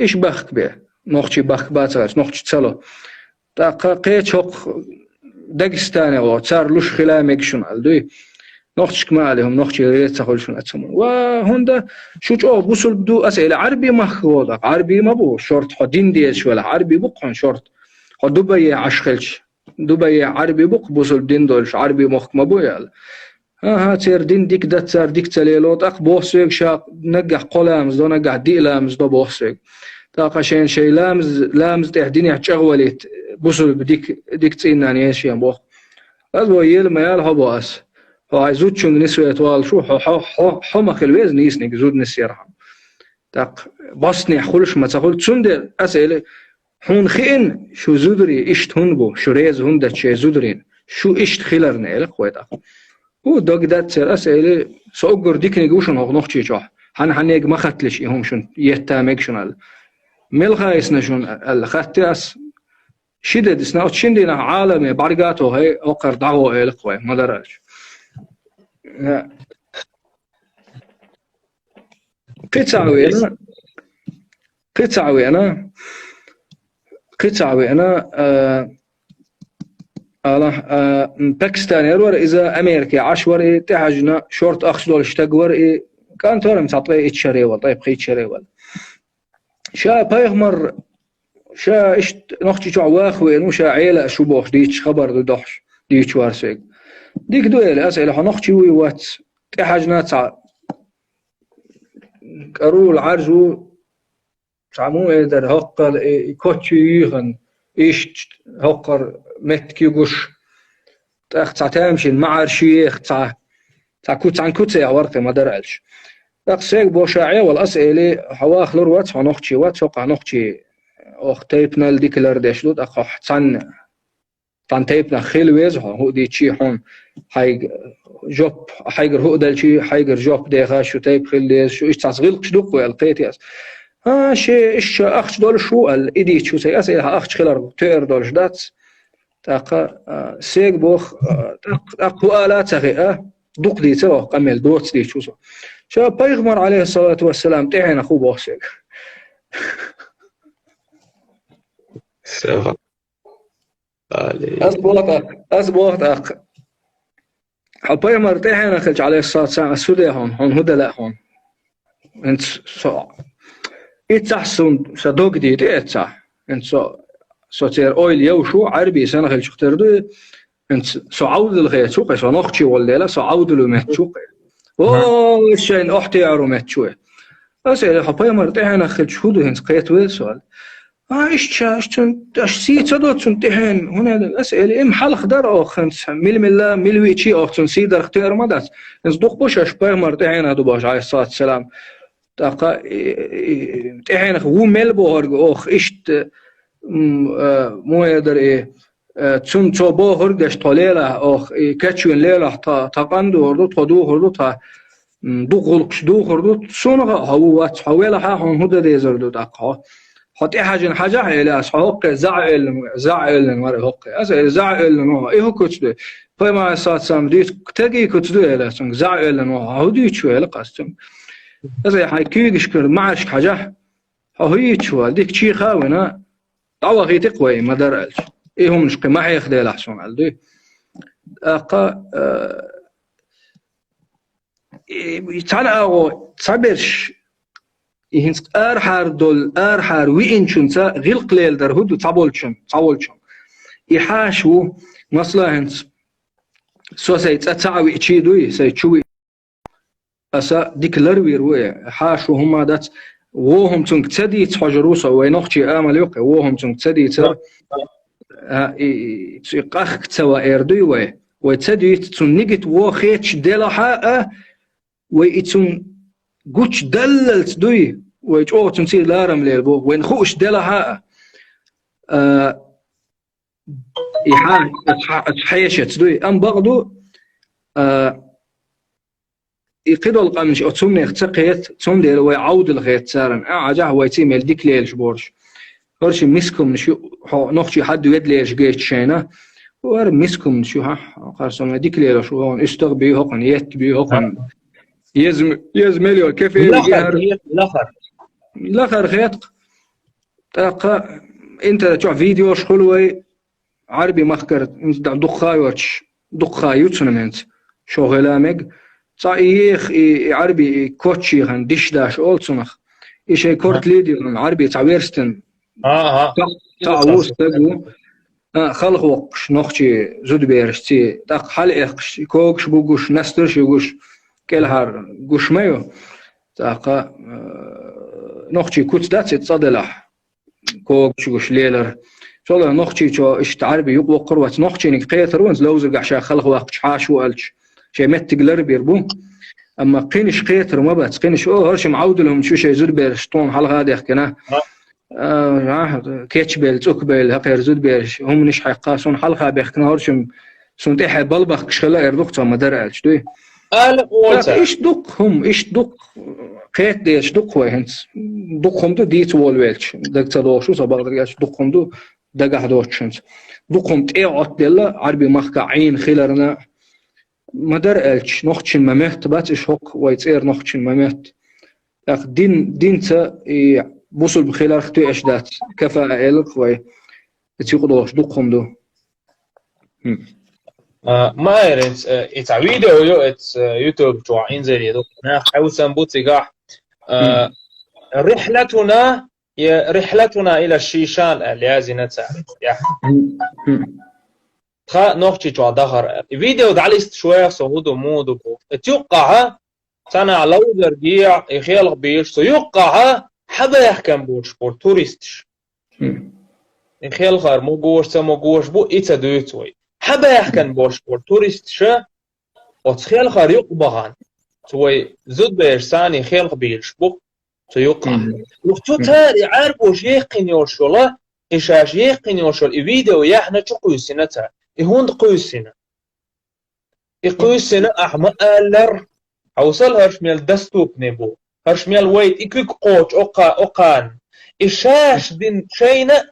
إيش بخك بيه نخشي بخك باتغاش نخشي تسلو تاق قيتشوق داغستاني او صار لوش خلامك شون الدوي نخشك ما عليهم نخشي ريت تاخذ شون اتسمون وهوندا شوج او بوصل بدو اسئله عربي ما خوض عربي ما بو شورت حدين ديش ولا عربي بقون شورت دبي عشخلش دبي عربي بق بوصل دين دولش عربي مخ ما بو يال ها تير دين ديك دات صار ديك تليلوت اق بوسيك شاق نجح قلامز دو نجح دي لامز دو بوسيك تاقشين شي لامز تهديني عشغوليت بوصل بديك تسينا نيشي بوخ أزو يل ما يال هباس هاي زود شون نسوي طوال شو حو ما خلويز نيسنك زود نسيرها تاق باسني خلش ما تقول تسند أسئلة هون خين شو زودري إشت هون بو شو ريز هون ده شيء زودرين شو إشت خيلرنا إلك خويتا هو دوق دات سير أسئلة سأقر ديك نجوشن هو نخشي جاه هنيج ما ختلش يهم شون يتامك شون ملخايس نشون الختاس شدد سناوت شندنا عالمي برقاته هي أقر دعوة إلقوي ما درج في تعويل قطعوي أنا باكستان يرور إذا أمريكا عشور تحجنا شورت أخش دول اشتقور كان تورم تعطي إتشاري ولا طيب خي إتشاري ولا شا بايغمر شا إشت نختي شو عواخوين وشا عيلة شو بوخ ديتش خبر دو دخش ديتش وارسيق ديك دويل أسئلة نختي وي وات تحجنا تع كرول عرجو تعمو إدر هقر كوتشي يغن إيش هقر متكي قش تعتامشي المعر شيخ كوت عن كوت يا ورقة ما درعلش سيق بوشاعي والأسئلة حواخ لروات ونختي وات وقع نختي أخ تيبنا الديكلر ديشلود أخ تان تيبنا خيلويز هو دي تشي حون حيق جوب حيقر هو دالشي حيقر جوب ديغا شو تيب خيلويز شو إيش تعصغيل قشدوق والقيت ياس شي إيش أخش دول شو الإيديت شو سي أسئلة أخش خلر تير دول جدات تاقا سيق بوخ تاقو آلات سغي دوق دي تروح قمل دوت دي شو شو بيغمر عليه الصلاة والسلام تحين أخو بوخ سيق سيغ أزبوط بيغمر تحين أخلج عليه الصلاة والسلام السودة هون هدى لا هون انت سو إتحسن صدوق دي تأتح انت سو تير أويل يوشو عربي سنة خلج اختردو انت سو عود الغيت شوقي سو نخشي ولا سو عود المت شوقي الشين أحتي عرومت شوي أسأل حبايا مرتين أخذ شهود هنس قيت ويسوال إيش سيت صدوت سنتهن هنا أسأل إم حال خدر أخنس مل ويشي أخن سيدر اختيار مدرس إنس دوق بوش أشبايا مرتين هدو باش عليه الصلاة والسلام تاقا تهن هو مل بوهرج أخ إشت مو يقدر إيه تون توبو هردش طليلة أخ كاتشون ليلة تقندو هردو تدو هردو تا دوغلقش دو هردو سونغ هوات حوالة هون هدا ديزردو دقة حتى حاجة إلى أصحاب زعل مرة هق زعل نوع إيه كتدو فما صار سامديت تجي كتدو إلى سونغ زعل نوع هودي شو إلى قصتم إذا حكيش كر معش حاجة هوي شو ديك شيء خاونا تعوضي تقوي ما درالش إيه هم نشق ما ياخذ الأحسن على ده أقا يتعلق صبرش يهنس أرحر وإنشون سا غير قليل در هدو تعولشون يحاشو مثلا هنس سو سيتعوي تشيدوي سيتشوي أسا ديك لروي روي حاشو هما دات وهم تنك تدي تحجروسا وينختي آمل يوقع وهم تنك تدي قاخك توا إردوي ويتدي تنجت وخيتش دلحاء ويتون قوش دللت دوي ويجوه تنسير لارم ليلبو وين خوش دلحاء إحان اتحيشت دوي أم بغدو يقيدوا القامش أتسمني اختقيت تسم ديل ويعود الغيت سارن عجاه ويتيم يلديك ليلش بورش هرش مسكم نشو نخشي حد يد ليش جيت شينا ور مسكم نشو قارسون ديك ليلة شو هون استغبي هقن يتبي هقن يزمليو كيف لاخر خيط تاقا انت تشوف فيديو شخلوي عربي مخكر دقايوت سنمنت شغلامك صايخ عربي كوتشي هن ديش داش أولسونخ إيش كورت ليدي عربي تعويرستن تعووس تجو خلق وقش نخشي زود بيرشتي تاق حلقش كوكش بوجوش نسترش يجوش كلهار جوش مايو تاق نخشي كوت دات تصدلح كوكش جوش ليلر شغله نخشي شو إيش عربي يقوى قروة نخشي نك قيتر وانز لوزر قعشا خلق وقش حاش وقلش شيء متقلر بيربو أما قينش قيتر ما بات قينش هرش معود لهم شو شيء زود بيرشتون حلق هذا يحكينا كيتش بيل توك بيل هقير زود بيرش هم نش حيقاسون حلقة بيحكينا هرشم سنتي بلبخ كشخلا يردوق ما درعش دوي إيش دوق هم إيش دوق قيت ديش دوق وينس دوقهم دو ديت والويلش دك تدوشو صباغ درياش دوقهم دو دقه دوشنس دوقهم تقعد دلا عربي مخك عين خيلرنا ما درعش نخشن ممت باتش هوك ويتصير نخشن ممت دين تا بوصل بخلال ختي اشدات كفاءة الق وي تيقدوش دقهم دو ما it's a video it's YouTube جوا إنزل يدوك حوسن بوتيجا رحلتنا إلى الشيشان الذي تعرف يا خا نوختي جوا ظهر الفيديو دعليست شوية صهود ومود توقع سنة لودر جيع يخيل بيش سيوقع حبا يحكم بوش بور توريستش يخيل غير مو جوش بو إيتا دوتوي حبا يحكم بوش بور توريستش وتخيل غير يقبغان توي زود بيش ساني خيل بيش بو سيوقع وقتو تاري عاربوش يقين يوشولا إشاش يقين يوشول الفيديو يحنا شو قيسينتا يهون قيسينا يقيسينا أحمد ألر حوصل هرشميل دستوب نبو هرشميل ويت إكيك قوش أقان إشاش دين شينا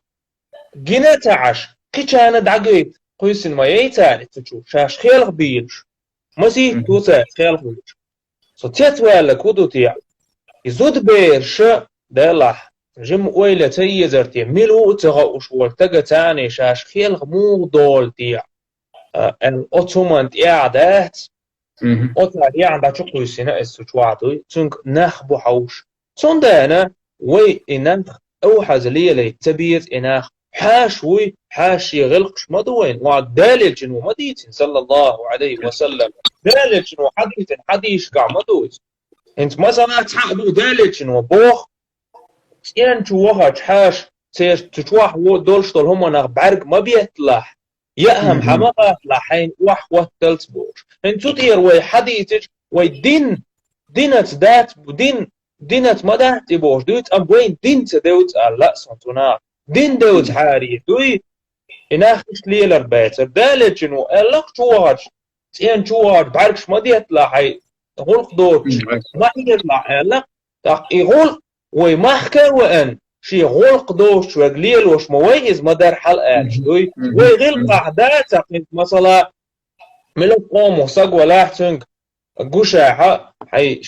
جنا تعش قيشانا دعقيت قيسين ما يتاني تشوف شاش خيلغ بيلش مسيح توسا خيلغ بيلش سو تيتوالا كودو تيع يزود بيرش دالح جم ويلة تيزرتي ملو تغوش والتقى تاني شاش خيلغ مو دول تيع الأوتومان تيعدات أوتومان يعدا شو قيسينا السجواتو تنك نخبو حوش تندانا وي إنخ أو حزلية ليتبيت إنخ حاشوي حاش يغلقش مدوين وعدالل جنو مديتين صلى الله عليه وسلم دالل جنو حديث قع مدويت انت مثلا تحقدو دالل جنو بوخ سيان جوهاج حاش سيش تشواح دولش دول هما نغ بعرق ما بيتلح يأهم حماقات لحين وح واتلت بوش انتو تير وي حديثك وي دينت دات دينت مدات بوش دويت ام وين دينت دوت لا سنتونا دين دوت حاري دوي إناخش ليلر بيتر دالت جنو ألق جوهاج سيان جوهاج بعرقش ما ديتلح غلق دوتش ما يطلع ألق يغلق ويمحكى وأن شي غلق دوش وقليل وش مويز مدار حلقات دوي ويغلق أحداث مثلا ملك قوم وصق ولا احتنك قشاحة حي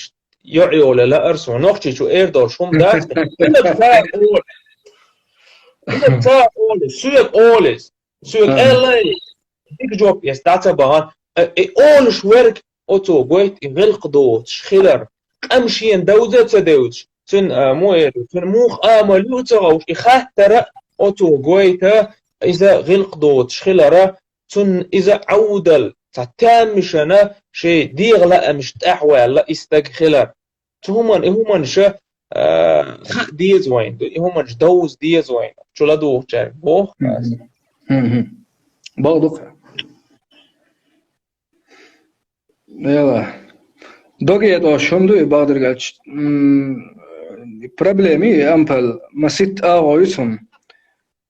يعي ولا لا أرس ونخشي شو إيردو شوم داخل إلا بتاع أوليس سويق إلا ديك جوب يستعطى بغان أولش ورك أوتو بويت يغلق دوش خلر أمشي دوزة تدوش تن موير تن موخ آملو تغوش إخاتر أوتو بويت إذا غلق دوش خلر تن إذا عودل تتامشنا شيء ديغلا مش تأحوال لا استغخلر همان شا خا ديز وين همان دوز ديز وين شو لا دوخ جاي بوخ بغضق يلا دوغي دو شوندو بغدر قالش بروبليمي امبل ما ست اغويتهم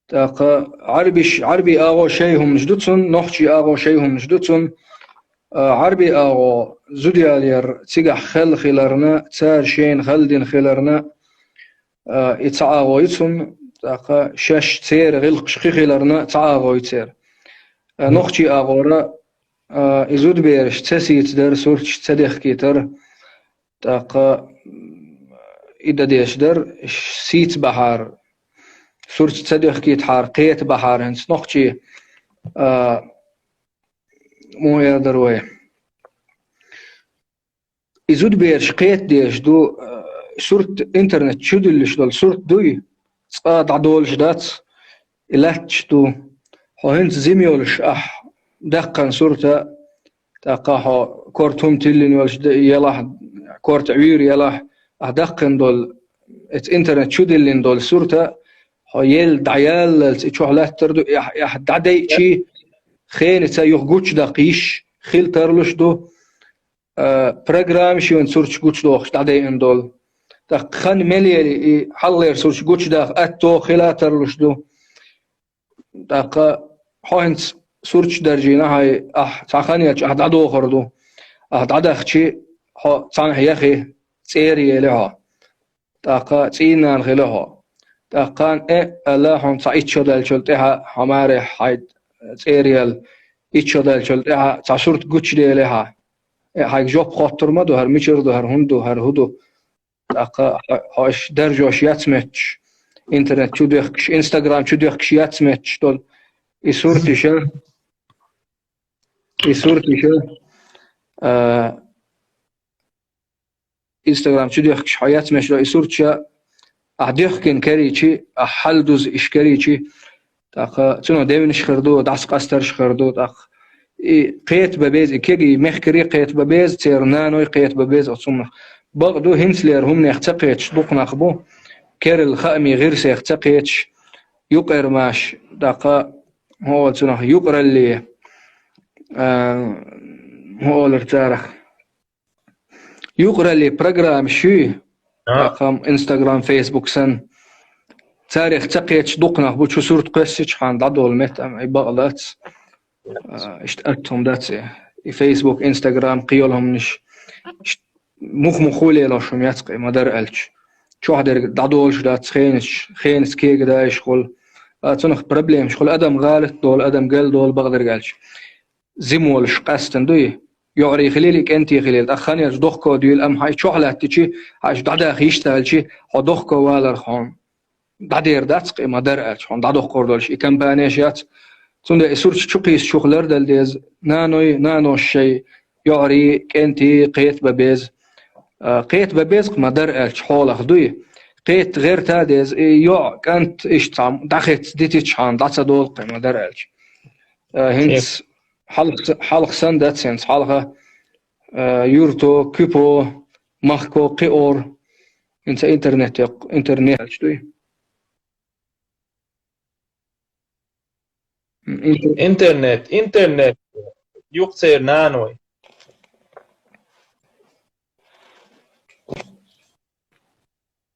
تاق عربي اغو شيهم مجدوتون نوحشي اغو شيهم مجدوتون عربي اغو زوديالير تيقح خلرنا تار شين خلدين خلرنا يتعاغويتهم تاق شاش تير غلق شخي خلرنا تعاغويتير نوحشي اغورا يزود بيرش تسيت در سورش تدخ كيتر تاق إذا ديش در سيت بحار سورش تدخ كيت حار قيت بحار هنس نوحشي مو يدروي يزود بيرش قيت ديش دو سورت انترنت شدلش دول سورت دوي صاد عدولش دات إلاتش دو هنس زيميولش دقن سورتا تاقاها كورتهم تلين والش يلا كورت عوير يلا دقن دول انترنت شدلين دول سورتا هيل دعيال تشوحلات تردو دعدي شي خين يخجوش دقيش خيل ترلش دو برنامج شون سورش جوش دو دعدي ان دول تخن ملي حلير سورش جوش داخ اتو خيلا ترلش دو تاقا هاينس سورش درجينا هاي تعخانيش عدو خردو عدخشي ها صانح يخي تيري لها تاقا تينا خلها تاقان الله هم صعيد شدال شلتها حماره حيد تيريال إيشدال شلتها تعصرت جوتش لها هاي جوب خاطر ما ده هر ميشر ده هر هندو هر هدو تاقا هاش درجوش ياتمتش انترنت شو ديخش انستغرام شو ديخش ياتمتش دول يصورتي شا انستغرام شو ديخش حيات مش دول يصورتشا أحديخكن كريتشي أحلدوز إش كريتشي تاقا تنو ديمنش خردو دعس قاسترش خردو تاق قيت ببيز كيجي مخكري قيت ببيز تيرنانو قيت ببيز أتصمخ بغدو هنسلير هم نختقيتش دوق نخبو كيرل خامي غير سيختقيتش يقر ماش داقا هو تنو يقر اللي هو الارتارخ يقر اللي برنامج شو رقم انستغرام فيسبوك سن تاريخ تقيتش دوقنا بوشو صورة قسيتش خان دادول مت ام عبالات اشتأتهم داتسي فيسبوك انستغرام قيولهم نش مخولي لاشم يتقي ما در ألش شو حدر دادولش دات خينش كيك دايش خل تنخ بروبليم شغل أدم غالط دول أدم قل دول بقدر قالش زمولش قاستن دوي يعري خليلك أنت خليل أخاني أج دخكو ديال أم هاي شو حلات تشي أج دعدا خيشتال شي هدخكو والر خان دعدير داتق ما درأش خان دعدخ كوردولش إكم بانيشيات تون ده إسورش شو قيس شغلر دل ديز نانو الشيء يعري كنتي قيت ببيز قيت ببيز ما درأش حولخ دوي قيت غير تاديز يع كانت إيش تعم دخت ديتش خان دعسا دول ما درأش هنس حلق سن دات سنس حلقة يورتو كيبو مخكو قيور انت انترنت شتوي انترنت يقصير نانوي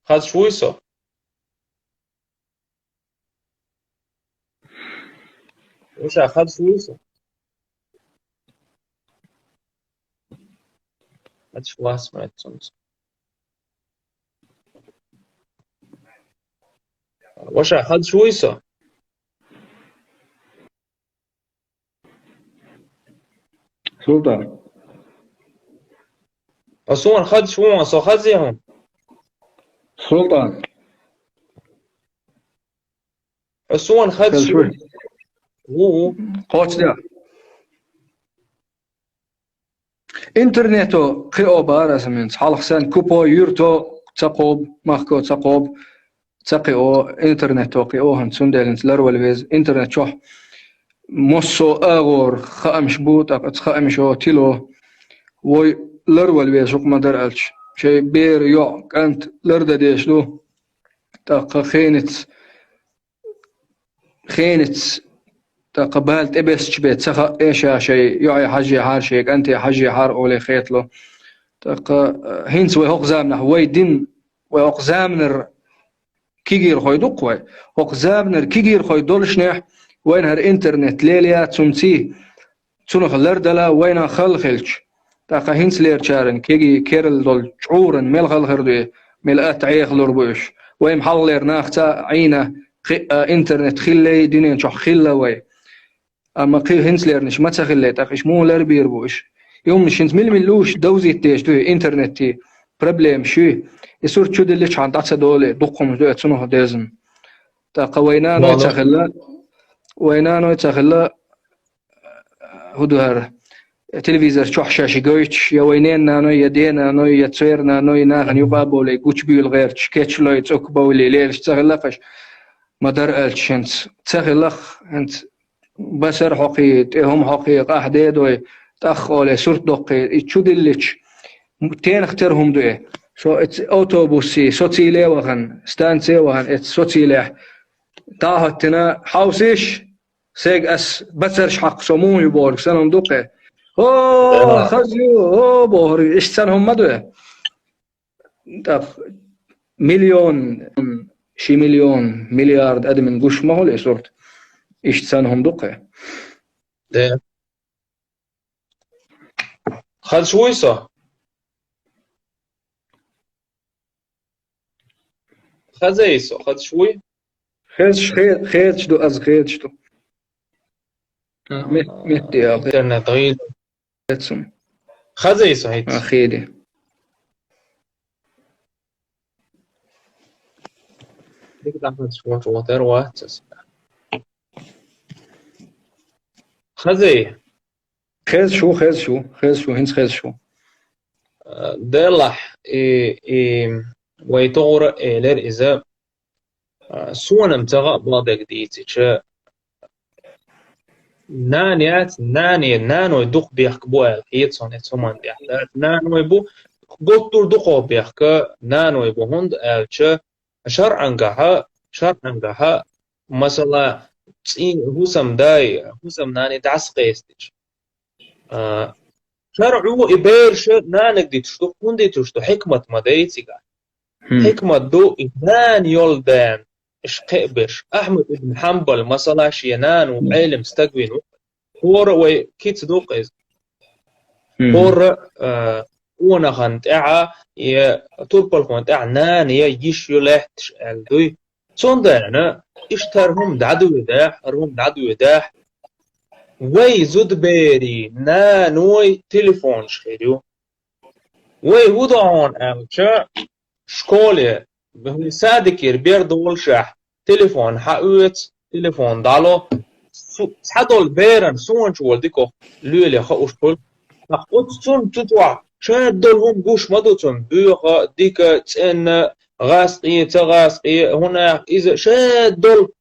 خذ شويسو وش أخذ شويسو That's last minute songs. وش أخذ شويسو سلطان أصون خذ شو أصو خذيهم سلطان أصون خذ شو هو قوتش ده انترنتو قيو بارس من حلق سن كوبو يورتو تقوب مخكو تقوب تقيو انترنتو قيوهن سندلنت لرولويز انترنت شوح موسو اغور خامش بوت اقت خامشو تيلو وي لرولويز شوق ما درالش شي بير يو كانت لردا ديشلو تاق خينت تقبلت ابس شبيت سخا ايش شيء يعي حجي حار شيء انت حجي حار اولي خيطلو تق هينس وي زامنا وي دين وي زامنر كيغير خوي دقوي زامنر كيغير خوي دولشنح وين هر انترنت ليليا تمسي تنخ لردلا وين خلخلش تق هينس لير شارن كيغي كيرل دول شعورن ميل خلخردي ملات عيخ لربوش وين محلير ناختا عينه انترنت خلي دينين شو خلا وي اما قي هنسلر نش ما تخليت اخش مو لر بيربوش يوم نش انت ملوش دوزي تيش تو انترنت تي بروبليم شو يصير شو دلش عن دعسه دول دقهم دو تنو دازم تا قوينا نو تخلا وينا نو تخلا هدوهر تلفزيون شو حشاش جويتش يا وينين نانو يدينا نو يتصيرنا نو يناغن يبابولي قوش بيول غير تشكيتش لو يتوك بولي ليش تخلقش ما در الشنس تخلق انت بسر حقيت هم حقيقة حديد وي تأخول سورت دقي شو دلش تين اخترهم دوي شو ات اوتوبوسي سوتيلي وهن ستانسي وهن ات سوتيلي تاهتنا حوسيش سيج اس بسرش حق سمو يبورك سنهم دقي اوه خزيو اوه بوري ايش سنهم مدوي مليون شي مليون مليارد ادمن قش ما هو لي صورت ايش سنهم دقي ده خذ شويسو خذ ايسو خذ شوي خيرش دو از خيرش دو مت يا انترنت غير خيرتسم خذ ايسو هيت اخيدي ديك دعمت شوات واتر واتس خزي خيز شو هنس خيز شو دلح ويتغر إلر إذا سونا متغى بادك ديتي شا نانو يدوق بيحك بوال هيتسون يتسومان ديحتات نانو يبو قطر دقو بيحك نانو يبو هند شا شرعنقها مثلا هوسم ناني دعس قيستش شرعو إبيرش نانك دي تشتو كوندي تشتو حكمة مدايتيغا حكمة دو إبان يولدان إش قيبش أحمد بن حنبل مثلا شينان وعلم استقوينو هور وي كيت دوقيز هور وانا خانت اعا توربل خانت اعا نان يش يلحتش الدوي صندانا اشترهم دعدو يداح وي زود بيري نانوي تليفون شخيريو وي ودعون اوشا شكولي بهو سادكير بير دول شح تليفون حقوت تليفون دالو حدول بيرن سون شوال ديكو لولي خاوش كل نقوت سون تتوع شاد دولهم قوش مدوتون بيخا ديكا تسن غاسقية هنا إذا شاد دول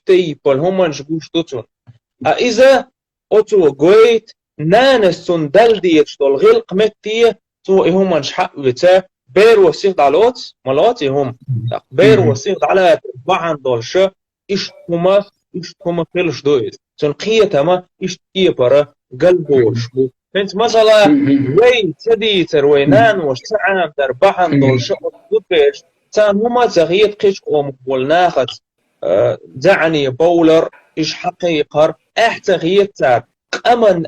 تيب هم نشقوش دوتون إذا أتو قويت نانستون دلديت دول غلق متية تو هم نشحق وتا بير وسيق دالوت مالاتي هم بير وسيق على بعض دول شا إشتهما خلش دويت تنقية ما إشتية برا قلبوش فانت مثلا وي تديتر وينان وش تعام در بعض دول شا دوتش تان هما تغييت قيش قوم والناخت دعني بولر إش حقيقر تغييت تار أمن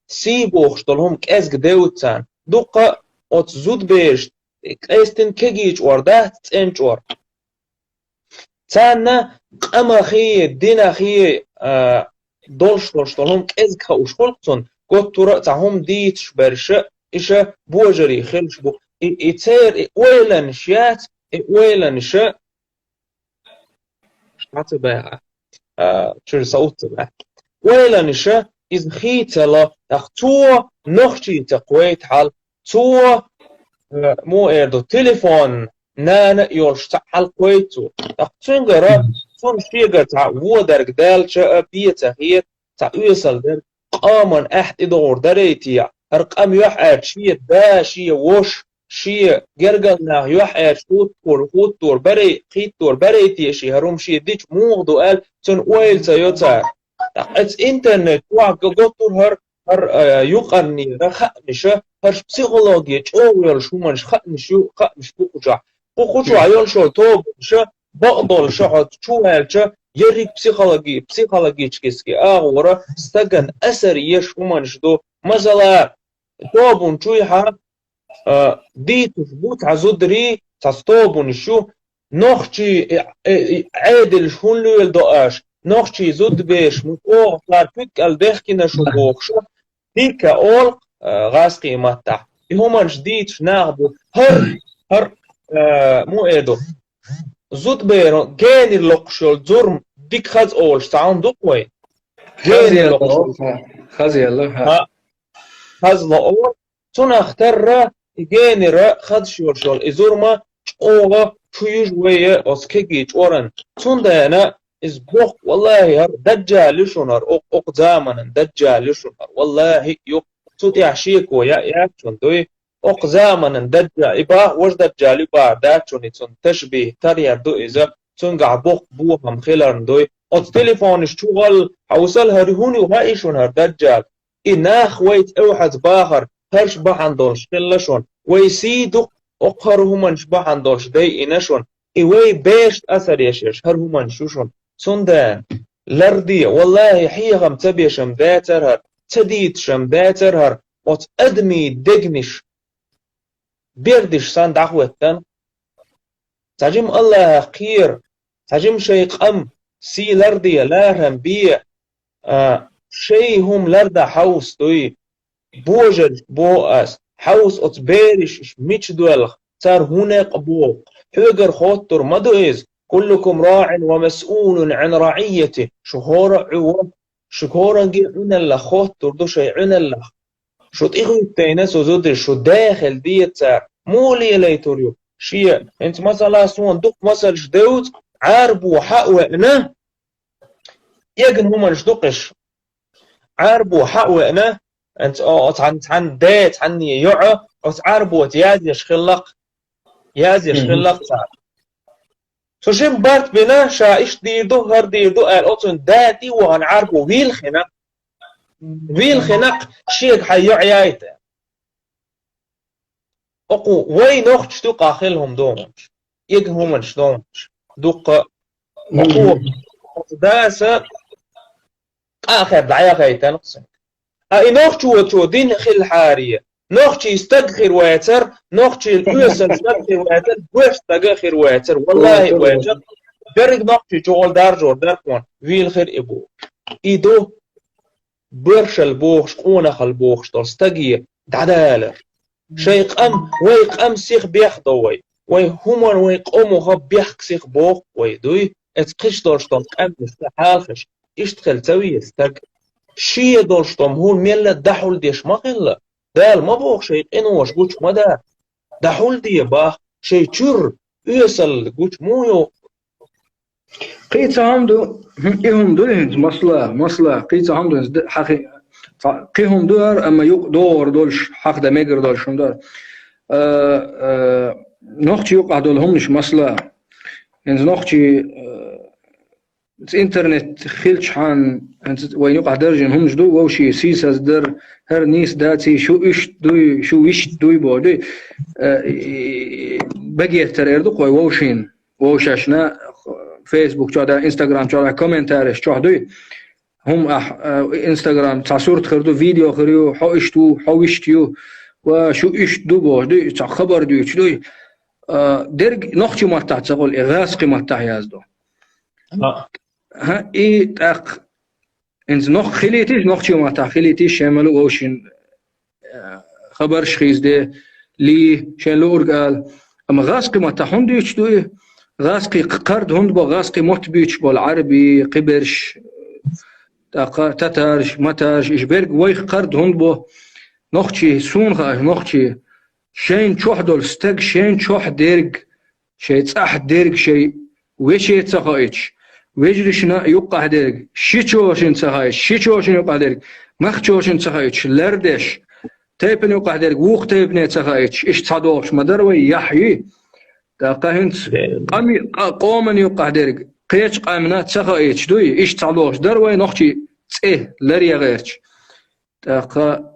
سيبوخش دولهم كأزق دوتان دوقا أتزود بيش كأستن كجيج وردات تنجور تانا أما خي دينا خي دولش دولهم كأزق وشخلقتون قد ترى تعهم ديتش برشا إشا بوجري خلش بو إتير ويلن شيات ويلن شا شعت بها شر صوت بها ويلن شا إذ خيتلا أختوا نخشي تقويت حال تو مو إردو تليفون نان يولش تعال قويتو أختنقرا تون شيقر تع ودرق دال شا بيتا هي تع يوصل در قامن إدور دريتي أرقام يوحد شيء دا شيء وش شيء جرجلنا يوحد خود تور بري خيت تور بريتي شيء هروم شيء ديش موضوع قال تون ويل سيوتار اتس انترنت وقطر هر يقني رخنشه هر بسيكولوجيا اويل شو منش خنش بوقجع يول شو توب شو بقدل شو شو هالشا يريك بسيكولوجي كيسكي اغورا استغن اثر يش منش دو مثلا توبون شويها دي تثبوت عزودري تستوبون شو نخشي عادل شون لول داش نخشي زود بيش مطوغ فارفك الدخكنا شو بوخشو ديكا أول غاسقي متح هما جديد ناغبو هر مو إيدو زود بيرو جاني اللقشول زورم ديك خز أول شتعون دوكوين جاني اللقشول خزي الله خز لأول تون اختر جاني را خز شول إزورما أوغا شو يجوية أسكيجيج أورن تون دانا إز بوخ والله هر دجال شنر أقزامنا دجال شنر والله يق تطيع شيكو يا شون دوي أقزامنا دجال إبا وش دجال إبا داتشون تون تشبيه تريار دو إذا تون بوخ بوهم خلرن دوي أت تليفون شغل حوصل هرهوني وهاي شنر دجال إناخ ويت أوحد باخر هرش بحن دولش كلشون ويسيدو أقهرهما شبحن دولش دي إنشون إيوي بيش أثر يشيش هرهما شوشون سندان لردي والله حيغم تبيشم داترهر تديتشم داترهر أدمي دقنش بيردش سان دعوتن تجم الله خير تجم شيق سي لردي لارهم بي شي هم لرد حوس دوي بوجج بوأس حوس أتبيرش ميش دولخ صار هناك بوق حجر خاطر مدويز كلكم راع ومسؤول عن رعيته شهورة عوض شكورا جي عنا اللخوت تردو شي عنا اللخ شو تيغو التينس وزودر شو داخل ديت سار مولي ليتوريو شيء انت مثلا سوان دق مثلا شدوت عاربو حق وقنا يجن هما نشدقش عاربو حق وقنا انت عن ديت عني يعا عاربو يازي شخلق يازي شخلق سار سو شم بارت بنا شايش ديردو هر ديردو اوتن داتي وهن عاربو ويل خنق شيك حيو عيايته اقو وي نوخش دوق اخلهم دومش يجهم دومش دوق اقو داسة اخر دعايا غايتا نقصن اي نوخش وتو دين خل حارية نوخش يستغخر واتر نوخش الوسن يستغخر واتر ويش تغخر واتر والله واجر درق نوخش جول دار كون ويل خير ابو ايدو برشل بوخش قونا خل بوخش تستقي دعدالر شيق ويق سيخ بيخضوي وي همون ويق خب بيخ سيخ بوخ ويدوي اتقش دورشتم مستحالخش اشتخل توي يستق شي دورشتم هون ميلا دحول ديش ما خلا دال ما بوخ شيق انوش قوش ما دار دحول دي باخ شي تشر يسل قوش مويو قيت عمدو إهم دولهنز مصلة قيت عمدو حقي قيهم دور أما يق دور دولش حق دا ميجر دولشم دور نوختي يقع دولهم نش مصلة إنز نوختي إنترنت خيلش حان وين يقع درجن هم جدو ووشي سيساز در هر نيس داتي شو إيش دوي بودي بقي تريردو قوي ووشاشنا فيسبوك جادا انستغرام جادا كومنتارش جادوي هم انستغرام تصورت خردو فيديو خريو حوشتو وشو ايش دو بودي تا خبر دو چدوي درج نوختي ما تقول اغاسقي ما تحيازدو ها اي تاق انز نوخ خليتيش نوختي ما تخليتيش شمالو اوشن خبر شخيز دي لي شلور قال اما غاسقي ما تحوندي چدوي غاسقي قرد هند بو غاسقي موت بيتش بو العربي قبرش تترش مترش إشبرق ويخ قرد هند بو نوختي سون خاش نوختي شين چوح دول ستق شين چوح درق شي تصح درق شي وشي تصخايش وجرشنا يقع درق شيچوشن تصخايش شيچوشن يقع درق مخچوشن تصخايش لردش تيبن يقع درق ووخ تيبن تصخايش ايش تصادوش مدروي يحيي تاقهنت قومن يقع درق قيش قامنا تصخايش دوي ايش تصادوش دروي نوختي تصيه لريا غيرش تاقا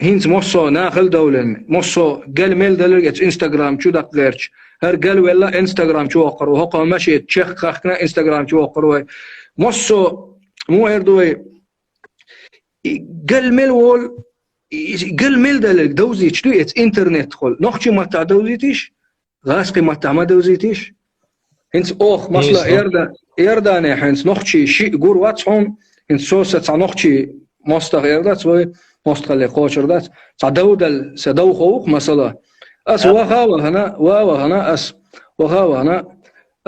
هينز موسو ناخل دولن موسو قال ميل دلرجت انستغرام شو دق غيرش هر قال ولا انستغرام شو قرو هقا ماشي تشيخ خخنا انستغرام شو قرو موسو مو هردوي قال ميل وول قال ميل دلرج دوزي شتو ات انترنت خل نوختي ما تاع دوزيتيش غاسقي ما تاع ما دوزيتيش هينز اوخ مثلا يرداني هينز نوختي شي غور واتسون هينز سوسه تاع نوختي مستغ يردات وي مستقل قوشردات صدودل سدو خوق مثلا اس وخاوه هنا اس وخاوه هنا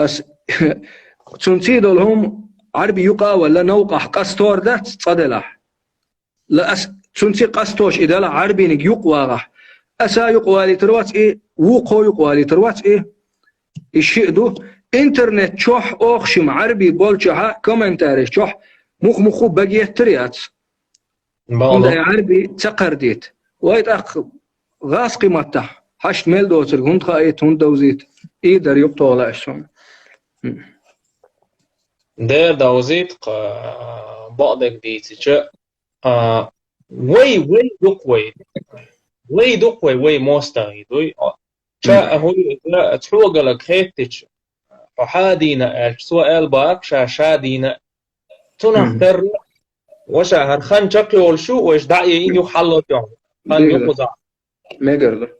اس تنتي دولهم عربي يقا ولا نوقع قستور دات صدلح لا اس تنتي قستوش اذا عربي نك يقوا اسا يقوا لي تروات ايه وقو يقوا لي تروات ايه الشيء انترنت شوح اوخشم عربي بولشها كومنتاري شوح مخ بقيه تريات هذا عربي تقرديت وايد اخ غاس قيمته حش ميل دوتر هند خايت هند دوزيت يقدر يقطع لا شلون دير دوزيت بعضك ديتش وي دقوي وي موستغي دوي شا هو تحوق لك خيتش فحادينا سؤال باك شادينا تنختر وشا هرخان شقي والشو وش دعي إنه حلو يوم خان يقضى ما قرر